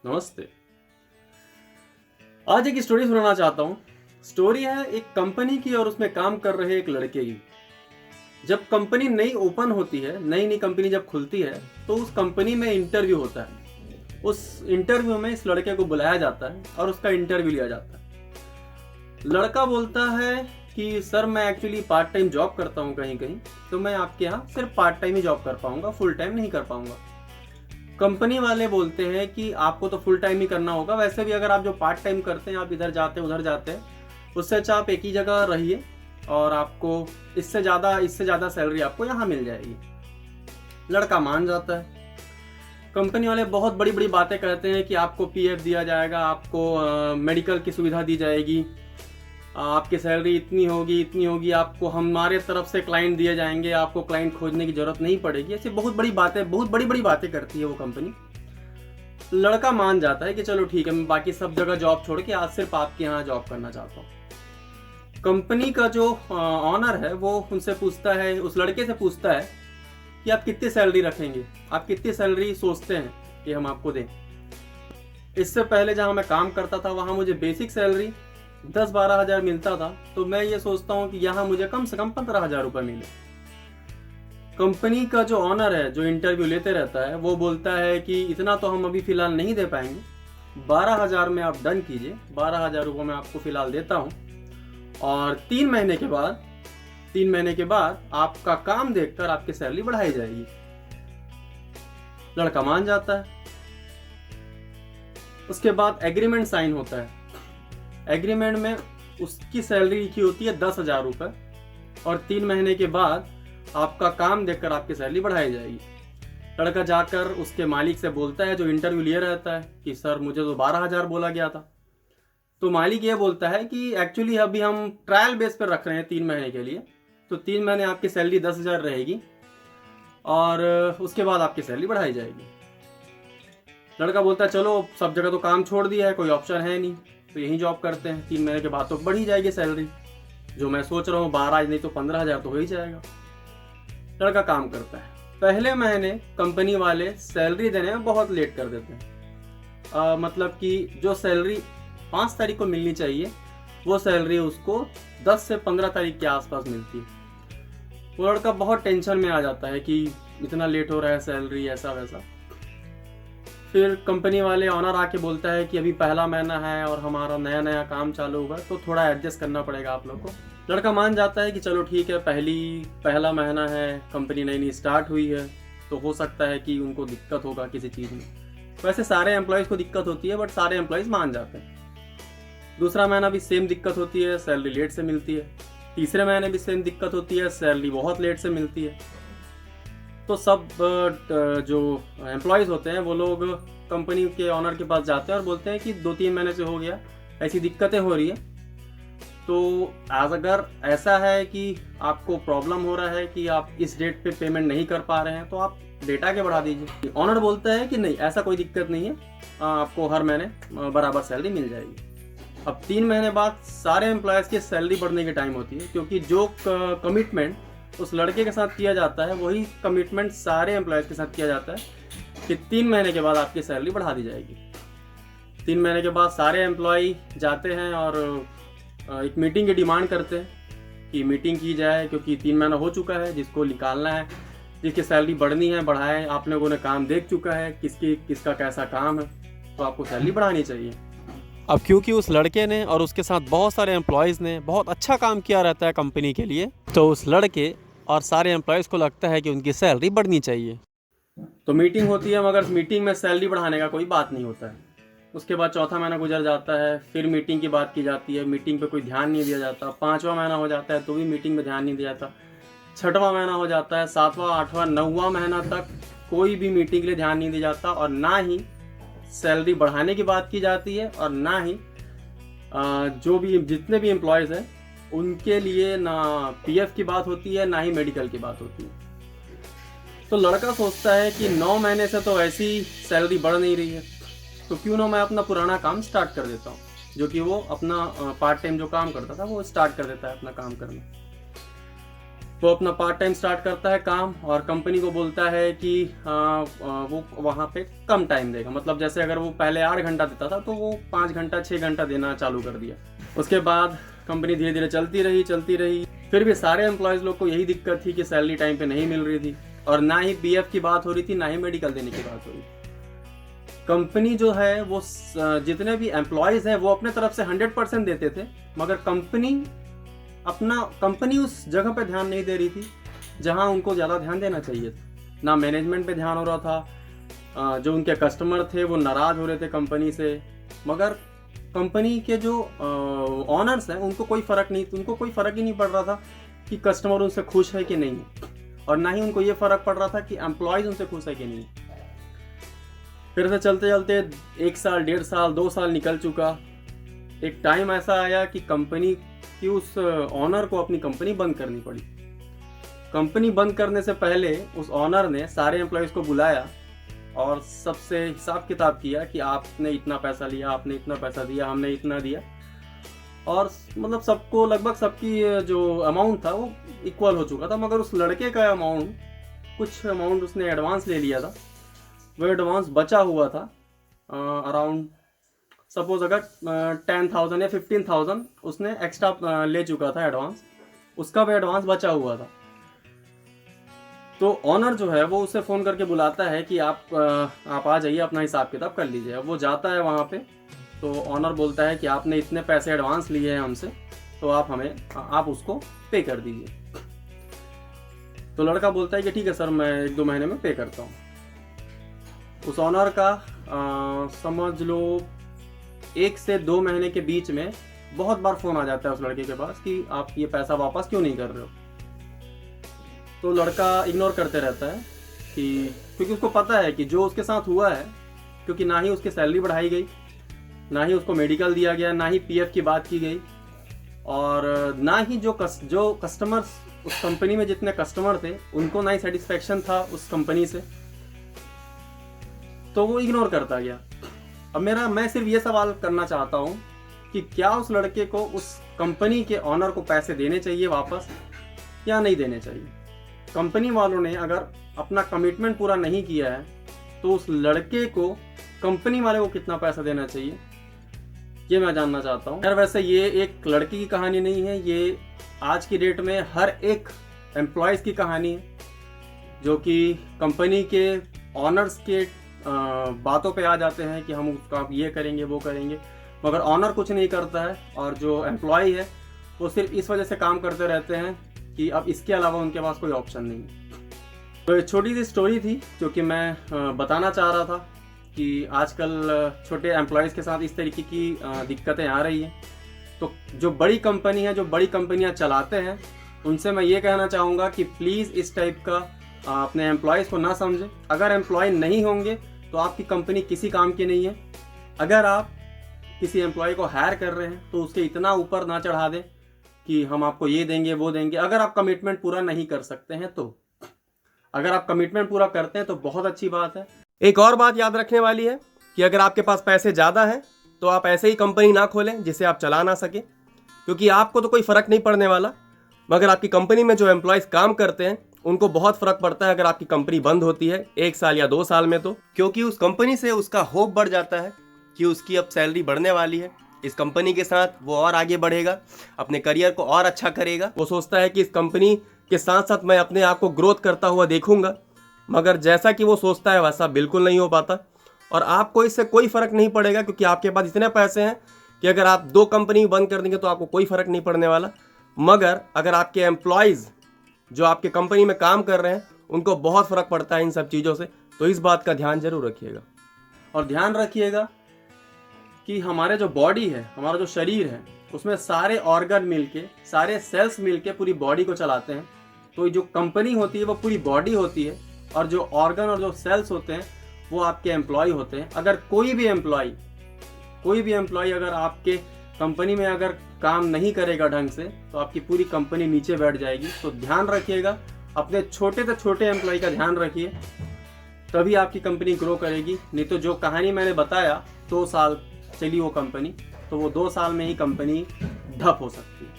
नमस्ते। आज एक स्टोरी सुनाना चाहता हूँ। स्टोरी है एक कंपनी की और उसमें काम कर रहे एक लड़के की। जब कंपनी नई ओपन होती है, नई कंपनी जब खुलती है तो उस कंपनी में इंटरव्यू होता है। उस इंटरव्यू में इस लड़के को बुलाया जाता है और उसका इंटरव्यू लिया जाता है। लड़का बोलता है कि सर मैं एक्चुअली पार्ट टाइम जॉब करता हूँ कहीं कहीं, तो मैं आपके यहाँ सिर्फ पार्ट टाइम ही जॉब कर पाऊंगा, फुल टाइम नहीं कर पाऊंगा। कंपनी वाले बोलते हैं कि आपको तो फुल टाइम ही करना होगा, वैसे भी अगर आप जो पार्ट टाइम करते हैं, आप इधर जाते हैं उधर जाते हैं, उससे अच्छा आप एक ही जगह रहिए और आपको इससे ज़्यादा सैलरी आपको यहाँ मिल जाएगी। लड़का मान जाता है। कंपनी वाले बहुत बड़ी बड़ी बातें कहते हैं कि आपको पीएफ दिया जाएगा, आपको मेडिकल की सुविधा दी जाएगी, आपकी सैलरी इतनी होगी, आपको हमारे तरफ से क्लाइंट दिए जाएंगे, आपको क्लाइंट खोजने की जरूरत नहीं पड़ेगी। ऐसी बहुत बड़ी बड़ी बातें करती है वो कंपनी। लड़का मान जाता है कि चलो ठीक है, मैं बाकी सब जगह जॉब छोड़ के आज सिर्फ आपके यहाँ जॉब करना चाहता हूँ। कंपनी का जो ऑनर है वो उनसे पूछता है, उस लड़के से पूछता है कि आप कितनी सैलरी रखेंगे, आप कितनी सैलरी सोचते हैं कि हम आपको दें। इससे पहले जहाँ मैं काम करता था वहाँ मुझे बेसिक सैलरी 10-12 हज़ार मिलता था, तो मैं ये सोचता हूँ कि यहाँ मुझे कम से कम 15,000 रुपये मिले। कंपनी का जो ऑनर है, जो इंटरव्यू लेते रहता है, वो बोलता है कि इतना तो हम अभी फिलहाल नहीं दे पाएंगे, 12,000 में आप डन कीजिए, 12,000 रुपये मैं आपको फिलहाल देता हूँ और 3 महीने के बाद आपका काम देखकर आपकी सैलरी बढ़ाई जाएगी। लड़का मान जाता है। उसके बाद एग्रीमेंट साइन होता है। एग्रीमेंट में उसकी सैलरी लिखी होती है 10,000 रुपये और 3 महीने के बाद आपका काम देखकर आपकी सैलरी बढ़ाई जाएगी। लड़का जाकर उसके मालिक से बोलता है, जो इंटरव्यू लिए रहता है, कि सर मुझे तो 12,000 बोला गया था। तो मालिक ये बोलता है कि एक्चुअली अभी हम ट्रायल बेस पर रख रहे हैं 3 महीने के लिए, तो 3 महीने आपकी सैलरी 10,000 रहेगी और उसके बाद आपकी सैलरी बढ़ाई जाएगी। लड़का बोलता है चलो सब जगह तो काम छोड़ दिया है, कोई ऑप्शन है नहीं, तो यही जॉब करते हैं, 3 महीने के बाद तो बढ़ ही जाएगी सैलरी, जो मैं सोच रहा हूँ 12 नहीं तो 15,000 तो हो ही जाएगा। लड़का काम करता है। पहले महीने कंपनी वाले सैलरी देने में बहुत लेट कर देते हैं। मतलब कि जो सैलरी 5 तारीख को मिलनी चाहिए वो सैलरी उसको 10 से 15 तारीख के आसपास मिलती है। वो लड़का बहुत टेंशन में आ जाता है कि इतना लेट हो रहा है सैलरी, ऐसा वैसा। फिर कंपनी वाले ऑनर आके बोलता है कि अभी पहला महीना है और हमारा नया काम चालू होगा, तो थोड़ा एडजस्ट करना पड़ेगा आप लोग को। लड़का मान जाता है कि चलो ठीक है, पहला महीना है, कंपनी नई स्टार्ट हुई है, तो हो सकता है कि उनको दिक्कत होगा किसी चीज़ में। वैसे सारे एम्प्लॉयज़ को दिक्कत होती है, बट सारे एम्प्लॉयज़ मान जाते हैं। दूसरा महीना भी सेम दिक्कत होती है, सैलरी लेट से मिलती है। तीसरे महीने भी सेम दिक्कत होती है, सैलरी बहुत लेट से मिलती है। तो सब जो एम्प्लॉयज़ होते हैं वो लोग कंपनी के ऑनर के पास जाते हैं और बोलते हैं कि 2-3 महीने से हो गया, ऐसी दिक्कतें हो रही है, तो अगर ऐसा है कि आपको प्रॉब्लम हो रहा है कि आप इस डेट पे पेमेंट नहीं कर पा रहे हैं, तो आप डेट आगे बढ़ा दीजिए। ऑनर बोलता है कि नहीं, ऐसा कोई दिक्कत नहीं है, आपको हर महीने बराबर सैलरी मिल जाएगी। अब 3 महीने बाद सारे एम्प्लॉयज़ की सैलरी बढ़ने की टाइम होती है, क्योंकि जो कमिटमेंट उस लड़के के साथ किया जाता है वही कमिटमेंट सारे एम्प्लॉयज़ के साथ किया जाता है कि 3 महीने के बाद आपकी सैलरी बढ़ा दी जाएगी। 3 महीने के बाद सारे एम्प्लॉय जाते हैं और एक मीटिंग की डिमांड करते हैं कि मीटिंग की जाए, क्योंकि 3 महीना हो चुका है, जिसको निकालना है, जिसकी सैलरी बढ़नी है बढ़ाए, आप लोगों ने काम देख चुका है किसका कैसा काम है, तो आपको सैलरी बढ़ानी चाहिए। अब क्योंकि उस लड़के ने और उसके साथ बहुत सारे एम्प्लॉयज़ ने बहुत अच्छा काम किया रहता है कंपनी के लिए, तो उस लड़के और सारे एम्प्लॉयज़ को लगता है कि उनकी सैलरी बढ़नी चाहिए। तो मीटिंग होती है, मगर मीटिंग में सैलरी बढ़ाने का कोई बात नहीं होता है। उसके बाद चौथा महीना गुजर जाता है, फिर मीटिंग की बात की जाती है, मीटिंग पे कोई ध्यान नहीं दिया जाता। 5वां महीना हो जाता है तो भी मीटिंग में ध्यान नहीं दिया जाता। 6वां महीना हो जाता है, 7वां, 8वां, 9वां महीना तक कोई भी मीटिंग के लिए ध्यान नहीं दिया जाता, और ना ही सैलरी बढ़ाने की बात की जाती है, और ना ही जितने भी एम्प्लॉयज़ हैं उनके लिए ना पीएफ की बात होती है, ना ही मेडिकल की बात होती है। तो लड़का सोचता है कि 9 महीने से तो ऐसी सैलरी बढ़ नहीं रही है, तो क्यों ना मैं अपना पुराना काम स्टार्ट कर देता हूँ, जो कि वो अपना पार्ट टाइम जो काम करता था वो स्टार्ट कर देता है अपना काम करना। वो अपना पार्ट टाइम स्टार्ट करता है काम, और कंपनी को बोलता है कि वो वहाँ पे कम टाइम देगा। मतलब जैसे अगर वो पहले 8 घंटा देता था तो वो 5 घंटा 6 घंटा देना चालू कर दिया। उसके बाद कंपनी धीरे धीरे चलती रही। फिर भी सारे एम्प्लॉयज़ लोग को यही दिक्कत थी कि सैलरी टाइम पे नहीं मिल रही थी, और ना ही पीएफ की बात हो रही थी, ना ही मेडिकल देने की बात हो रही थी। कंपनी जो है वो जितने भी एम्प्लॉयज़ हैं वो अपने तरफ से 100% देते थे, मगर कंपनी उस जगह पे ध्यान नहीं दे रही थी जहां उनको ज़्यादा ध्यान देना चाहिए था। ना मैनेजमेंट पे ध्यान हो रहा था, जो उनके कस्टमर थे वो नाराज़ हो रहे थे कंपनी से, मगर कंपनी के जो ऑनर्स हैं उनको कोई फ़र्क ही नहीं पड़ रहा था कि कस्टमर उनसे खुश है कि नहीं, और ना ही उनको ये फ़र्क पड़ रहा था कि एम्प्लॉयज़ उनसे खुश है कि नहीं। फिर से चलते चलते 1 साल, 1.5 साल, 2 साल निकल चुका। एक टाइम ऐसा आया कि कंपनी की उस ऑनर को अपनी कंपनी बंद करनी पड़ी। कंपनी बंद करने से पहले उस ऑनर ने सारे एम्प्लॉयज़ को बुलाया और सबसे हिसाब किताब किया कि आपने इतना पैसा लिया, आपने इतना पैसा दिया, हमने इतना दिया, और मतलब सबको लगभग सबकी जो अमाउंट था वो इक्वल हो चुका था। मगर उस लड़के का कुछ अमाउंट उसने एडवांस ले लिया था। वो एडवांस बचा हुआ था अराउंड सपोज अगर 10,000 या 15,000 उसने एक्स्ट्रा ले चुका था एडवांस, उसका वो एडवांस बचा हुआ था। तो ऑनर जो है वो उसे फ़ोन करके बुलाता है कि आप आ जाइए, अपना हिसाब किताब कर लीजिए। अब वो जाता है वहाँ पे, तो ऑनर बोलता है कि आपने इतने पैसे एडवांस लिए हैं हमसे, तो आप उसको पे कर दीजिए। तो लड़का बोलता है कि ठीक है सर, मैं 1-2 महीने में पे करता हूँ। उस ऑनर का समझ लो 1 से 2 महीने के बीच में बहुत बार फ़ोन आ जाता है उस लड़के के पास कि आप ये पैसा वापस क्यों नहीं कर रहे हो। तो लड़का इग्नोर करते रहता है क्योंकि उसको पता है कि जो उसके साथ हुआ है, क्योंकि ना ही उसकी सैलरी बढ़ाई गई, ना ही उसको मेडिकल दिया गया, ना ही पीएफ की बात की गई, और ना ही जो कस्टमर्स उस कंपनी में जितने कस्टमर थे उनको ना ही सेटिस्फेक्शन था उस कंपनी से, तो वो इग्नोर करता गया। अब मैं सिर्फ ये सवाल करना चाहता हूँ कि क्या उस लड़के को उस कंपनी के ऑनर को पैसे देने चाहिए वापस या नहीं देने चाहिए। कंपनी वालों ने अगर अपना कमिटमेंट पूरा नहीं किया है तो उस लड़के को कंपनी वाले को कितना पैसा देना चाहिए, ये मैं जानना चाहता हूँ। यार वैसे ये एक लड़की की कहानी नहीं है, ये आज की डेट में हर एक एम्प्लॉयज़ की कहानी है जो कि कंपनी के ऑनर्स के बातों पे आ जाते हैं कि हम उसका ये करेंगे वो करेंगे, मगर ऑनर कुछ नहीं करता है, और जो एम्प्लॉय है वो सिर्फ इस वजह से काम करते रहते हैं कि अब इसके अलावा उनके पास कोई ऑप्शन नहीं है। तो एक छोटी सी स्टोरी थी जो कि मैं बताना चाह रहा था कि आजकल छोटे एम्प्लॉयज़ के साथ इस तरीके की दिक्कतें आ रही हैं। तो जो बड़ी कंपनी है, जो बड़ी कंपनियां चलाते हैं, उनसे मैं ये कहना चाहूँगा कि प्लीज़ इस टाइप का अपने एम्प्लॉयज़ को ना समझें। अगर एम्प्लॉय नहीं होंगे तो आपकी कंपनी किसी काम की नहीं है। अगर आप किसी एम्प्लॉय को हायर कर रहे हैं तो उसके इतना ऊपर ना चढ़ा दें कि हम आपको ये देंगे वो देंगे। अगर आप कमिटमेंट पूरा नहीं कर सकते हैं तो, अगर आप कमिटमेंट पूरा करते हैं तो बहुत अच्छी बात है। एक और बात याद रखने वाली है कि अगर आपके पास पैसे ज़्यादा हैं तो आप ऐसे ही कंपनी ना खोलें जिसे आप चला ना सकें, क्योंकि आपको तो कोई फ़र्क नहीं पड़ने वाला, मगर आपकी कंपनी में जो एम्प्लॉयज़ काम करते हैं उनको बहुत फ़र्क पड़ता है अगर आपकी कंपनी बंद होती है 1 साल या 2 साल में, तो क्योंकि उस कंपनी से उसका होप बढ़ जाता है कि उसकी अब सैलरी बढ़ने वाली है, इस कंपनी के साथ वो और आगे बढ़ेगा, अपने करियर को और अच्छा करेगा। वो सोचता है कि इस कंपनी के साथ साथ मैं अपने आप को ग्रोथ करता हुआ देखूंगा, मगर जैसा कि वो सोचता है वैसा बिल्कुल नहीं हो पाता। और आपको इससे कोई फ़र्क नहीं पड़ेगा क्योंकि आपके पास इतने पैसे हैं कि अगर आप 2 कंपनी बंद कर देंगे तो आपको कोई फ़र्क नहीं पड़ने वाला। मगर अगर आपके एम्प्लॉयज़ जो आपके कंपनी में काम कर रहे हैं उनको बहुत फ़र्क पड़ता है इन सब चीज़ों से, तो इस बात का ध्यान जरूर रखिएगा। और ध्यान रखिएगा कि हमारे जो बॉडी है, हमारा जो शरीर है, उसमें सारे ऑर्गन मिलके, सारे सेल्स मिलके पूरी बॉडी को चलाते हैं। तो जो कंपनी होती है वो पूरी बॉडी होती है, और जो ऑर्गन और जो सेल्स होते हैं वो आपके एम्प्लॉय होते हैं। अगर कोई भी एम्प्लॉय अगर आपके कंपनी में अगर काम नहीं करेगा ढंग से तो आपकी पूरी कंपनी नीचे बैठ जाएगी। तो ध्यान रखिएगा, अपने छोटे से छोटे एम्प्लॉय का ध्यान रखिए, तभी आपकी कंपनी ग्रो करेगी। नहीं तो जो कहानी मैंने बताया 2 साल चली वो कंपनी, तो वो 2 साल में ही कंपनी ढप हो सकती है।